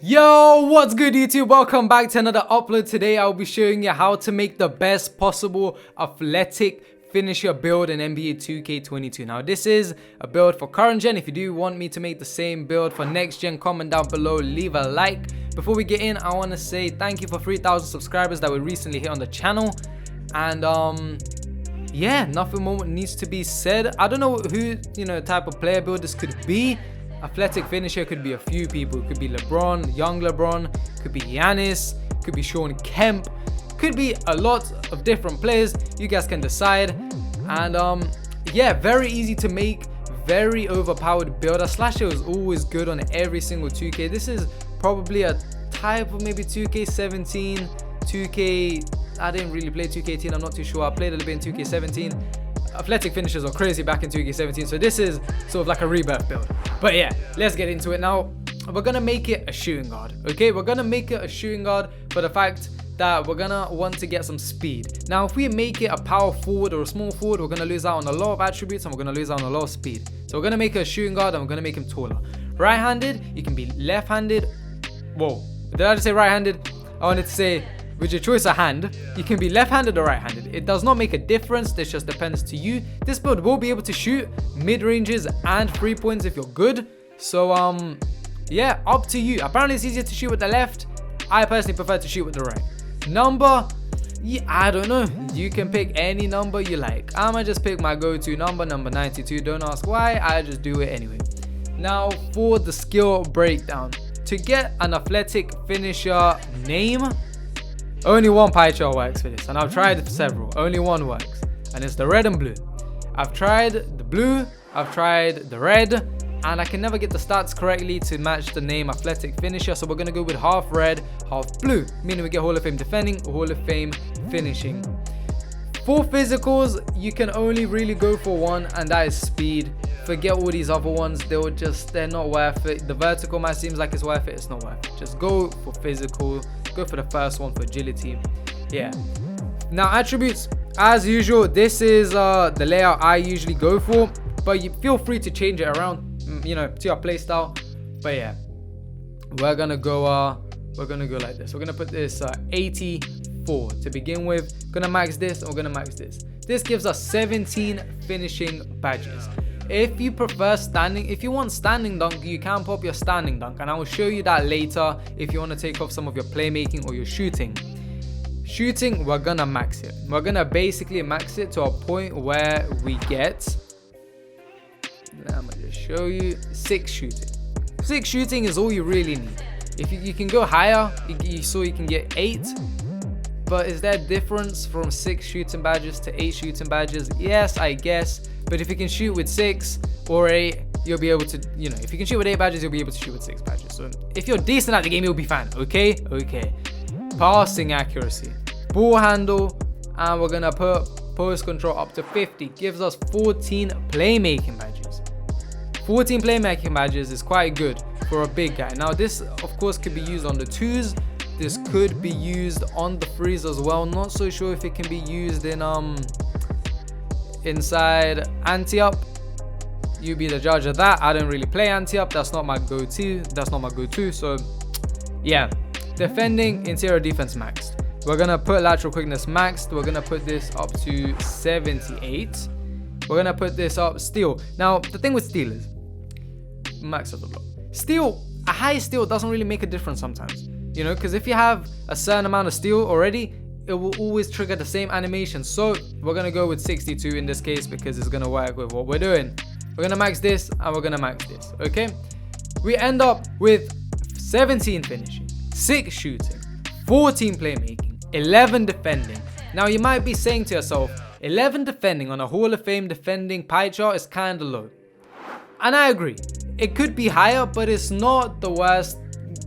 Yo, what's good YouTube? Welcome back to another upload. Today I'll be showing you how to make the best possible athletic finisher build in NBA 2K22. Now this is a build for current gen. If you do want me to make the same build for next gen, comment down below, leave a like. Before we get in, I want to say thank you for 3,000 subscribers that we recently hit on the channel. And yeah, nothing more needs to be said. I don't know who, type of player build this could be. Athletic finisher could be a few people. It could be LeBron, young LeBron, could be Giannis, could be Sean Kemp, could be a lot of different players. You guys can decide. And yeah, very easy to make, very overpowered builder. Slasher is always good on every single 2K. This is probably a type of maybe 2K17, 2K. I didn't really play 2K18. I'm not too sure. I played a little bit in 2K17. Athletic finishers are crazy back in 2K17, so this is sort of like a rebirth build. But yeah, let's get into it now. We're gonna make it a shooting guard, okay? We're gonna make it a shooting guard for the fact that we're gonna want to get some speed. Now, if we make it a power forward or a small forward, we're gonna lose out on a lot of attributes and we're gonna lose out on a lot of speed. So we're gonna make it a shooting guard and we're gonna make him taller. Right-handed, you can be left-handed. Whoa, did I just say right-handed? I wanted to say, with your choice of hand, you can be left-handed or right-handed. It does not make a difference. This just depends to you. This build will be able to shoot mid-ranges and 3-points if you're good. So yeah, up to you. Apparently it's easier to shoot with the left. I personally prefer to shoot with the right. Number, yeah, I don't know. You can pick any number you like. I'ma just pick my go-to number 92. Don't ask why, I just do it anyway. Now for the skill breakdown. To get an athletic finisher name, only one pie chart works for this, and I've tried several. Only one works, and it's the red and blue. I've tried the blue, I've tried the red, and I can never get the stats correctly to match the name athletic finisher, so we're gonna go with half red, half blue, meaning we get Hall of Fame defending, Hall of Fame finishing. For physicals, you can only really go for one, and that is speed. Forget all these other ones, they're not worth it. The vertical match seems like it's worth it, it's not worth it. Just go for physical, go for the first one for agility. Yeah. Now attributes, as usual, this is the layout I usually go for, but you feel free to change it around, to your playstyle. But yeah, we're gonna go like this. We're gonna put this 84 to begin with. Gonna max this and we're gonna max this. This gives us 17 finishing badges. If you prefer standing, if you want standing dunk, you can pop your standing dunk, and I will show you that later if you want to take off some of your playmaking or your shooting. Shooting, we're gonna max it. We're gonna basically max it to a point where we get, I'm gonna just show you, 6 shooting. 6 shooting is all you really need. If you can go higher, you can get 8. But is there a difference from 6 shooting badges to 8 shooting badges? Yes, I guess. But if you can shoot with 6 or 8, you'll be able to, if you can shoot with 8 badges, you'll be able to shoot with 6 badges. So if you're decent at the game, you'll be fine. Okay. Passing accuracy, ball handle, and we're gonna put post control up to 50. Gives us 14 playmaking badges. 14 playmaking badges is quite good for a big guy. Now this, of course, could be used on the 2s. This could be used on the 3s as well. Not so sure if it can be used in inside anti-up. You be the judge of that. I don't really play anti-up. That's not my go-to. So yeah, defending, interior defense maxed. We're gonna put lateral quickness maxed. We're gonna put this up to 78. We're gonna put this up steal. Now the thing with steal is max of the block. Steal, a high steal doesn't really make a difference sometimes. Because if you have a certain amount of steal already, it will always trigger the same animation. So we're gonna go with 62 in this case because it's gonna work with what we're doing. We're gonna max this and we're gonna max this. Okay, we end up with 17 finishing, 6 shooting, 14 playmaking, 11 defending. Now you might be saying to yourself, 11 defending on a Hall of Fame defending pie chart is kind of low, and I agree. It could be higher, but it's not the worst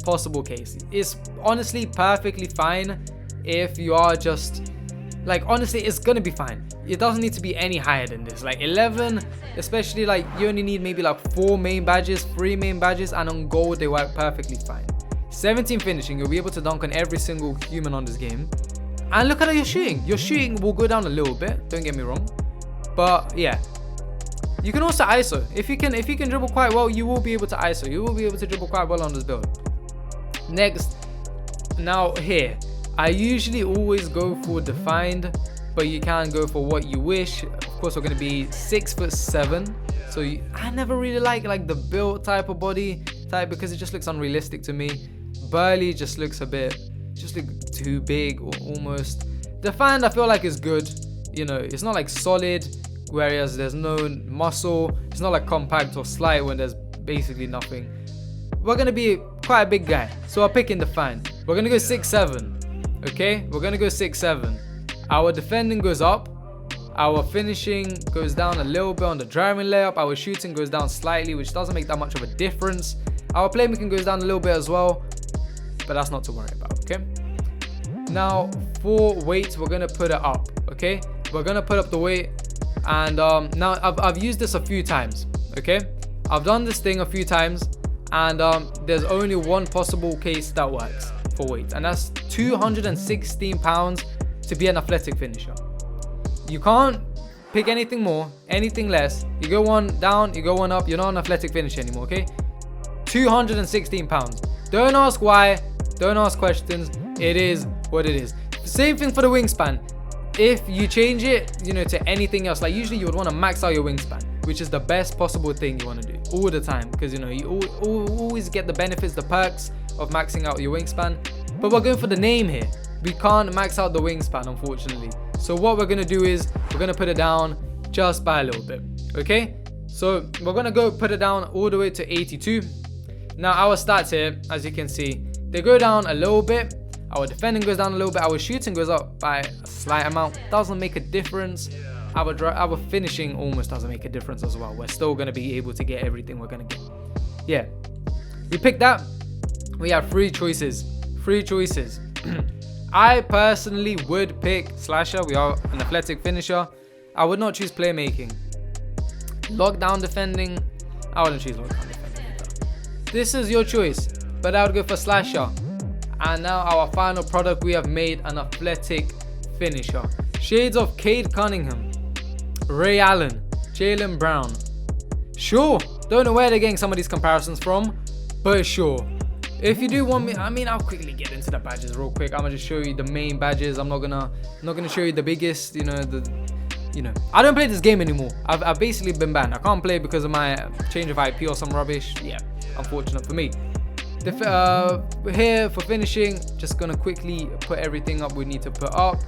possible case. It's honestly perfectly fine if you are just honestly, it's gonna be fine. It doesn't need to be any higher than this. 11, especially you only need maybe 4 main badges, 3 main badges, and on gold they work perfectly fine. 17 finishing, you'll be able to dunk on every single human on this game. And look at how you're shooting. Your shooting will go down a little bit, don't get me wrong, but yeah, you can also ISO. If you can dribble quite well, you will be able to ISO. You will be able to dribble quite well on this build. Next, now here, I usually always go for defined, but you can go for what you wish. Of course, we're going to be 6'7". So I never really like the built type of body type because it just looks unrealistic to me. Burly just looks a bit, too big or almost. Defined, I feel like is good. You know, it's not like solid, whereas there's no muscle. It's not like compact or slight when there's basically nothing. We're gonna be quite a big guy, so I'll pick in defined. We're gonna go 6'7". Okay, we're gonna go 6'7". Our defending goes up. Our finishing goes down a little bit on the driving layup. Our shooting goes down slightly, which doesn't make that much of a difference. Our playmaking goes down a little bit as well, but that's not to worry about, okay? Now, for weight, we're going to put it up, okay? We're going to put up the weight. And now, I've used this a few times, okay? I've done this thing a few times, and there's only one possible case that works for weight, and that's 216 pounds to be an athletic finisher. You can't pick anything more, anything less. You go one down, you go one up, you're not an athletic finisher anymore, okay? 216 pounds. Don't ask why, don't ask questions. It is what it is. Same thing for the wingspan. If you change it, you know, to anything else, like usually you would want to max out your wingspan, which is the best possible thing you want to do all the time, because you know you always get the benefits, the perks of maxing out your wingspan. But we're going for the name here. We can't max out the wingspan, unfortunately. So what we're going to do is we're going to put it down just by a little bit, okay? So we're going to go put it down all the way to 82. Now our stats here, as you can see, they go down a little bit. Our defending goes down a little bit. Our shooting goes up by a slight amount. Doesn't make a difference. Our finishing almost doesn't make a difference as well. We're still going to be able to get everything we're going to get. Yeah. We picked that. We have three choices. I personally would pick slasher. We are an athletic finisher. I would not choose playmaking. Lockdown defending, I wouldn't choose lockdown defending either. This is your choice, but I would go for slasher. And now our final product, we have made an athletic finisher. Shades of Cade Cunningham, Ray Allen, Jaylen Brown. Sure, don't know where they're getting some of these comparisons from, but sure. If you do want me, I mean, I'll quickly get into the badges real quick. I'm gonna just show you the main badges. I'm not gonna show you the biggest. You know, I don't play this game anymore. I've basically been banned. I can't play because of my change of IP or some rubbish. Yeah, unfortunate for me. Here for finishing, just gonna quickly put everything up we need to put up.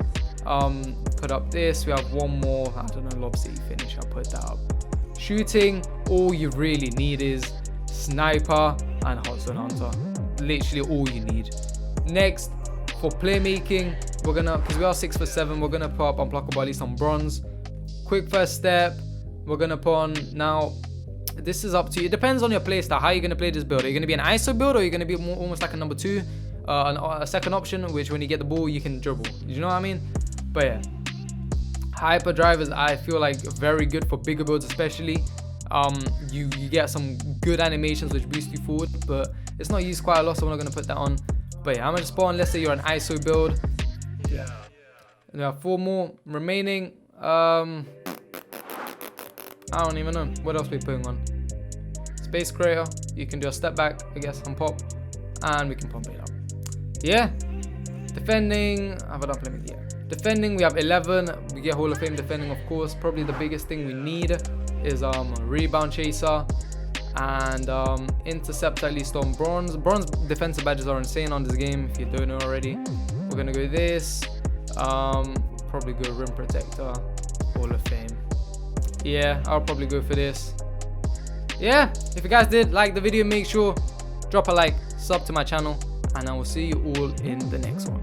Put up this. We have one more. I don't know, Lob City finish. I'll put that up. Shooting, all you really need is sniper and hot zone hunter. Literally all you need. Next, for playmaking, we're gonna, because we are 6'7", we're gonna put up unblockable at least on bronze. Quick first step, we're gonna put on. Now this is up to you. It depends on your playstyle. How are you gonna play this build? Are you gonna be an ISO build, or are you gonna be more, almost like a number 2, a second option, which when you get the ball you can dribble? You know what I mean? But yeah, hyper drivers I feel like very good for bigger builds, especially. You get some good animations which boost you forward, but it's not used quite a lot, so we're not going to put that on. But yeah, I'm going to spawn, let's say you're an ISO build. Yeah. And there are 4 more remaining. I don't even know. What else are we putting on? Space creator. You can do a step back, I guess, and pop. And we can pump it up. Yeah. Defending. Have it up, let me, yeah. Defending, we have 11. We get Hall of Fame defending, of course. Probably the biggest thing we need is a rebound chaser and intercept, at least on bronze. Bronze defensive badges are insane on this game, if you don't know already. We're gonna go this, probably go rim protector, Hall of Fame. Yeah, I'll probably go for this. Yeah, if you guys did like the video, make sure drop a like, sub to my channel, and I will see you all in the next one.